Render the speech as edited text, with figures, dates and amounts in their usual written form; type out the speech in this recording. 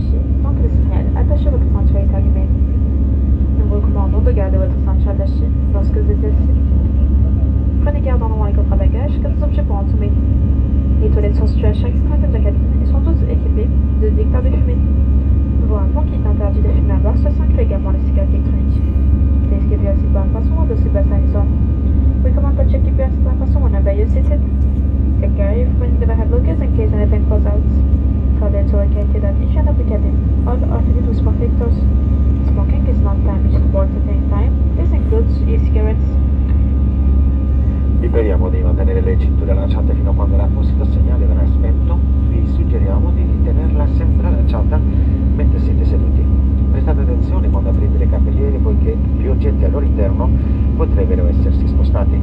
approcher, tant que le signal, attachez votre ceinture est allumé. Nous vous recommandons de garder votre ceinture attachée lorsque vous êtes assis. Prenez garde en enlevant les coffres à bagages car des objets pourront tomber. Les toilettes sont situées à chaque extrémité de la cabine et sont toutes équipées de détecteurs de fumée. Nous vous rappelons qu'il est interdit de fumer à bord, ceci inclut également les cigarettes électroniques. Please keep your seatbelt fastened while the seatbelt sign is on. We recommend that you keep your seatbelt fastened whenever you're seated. Take care if when the overhead lockers in case anything falls out. Further to located at each end of the cabin. All are fitted with smoke detectors. Smoking is not damaged to board at any time. This includes e-cigarettes. Ripetiamo di mantenere le cinture allacciate fino a quando l'apposito segnale verrà spento. Vi suggeriamo di tenerla sempre allacciata mentre siete seduti. Prestate attenzione quando aprite le cappelliere poiché gli oggetti al loro interno potrebbero essersi spostati.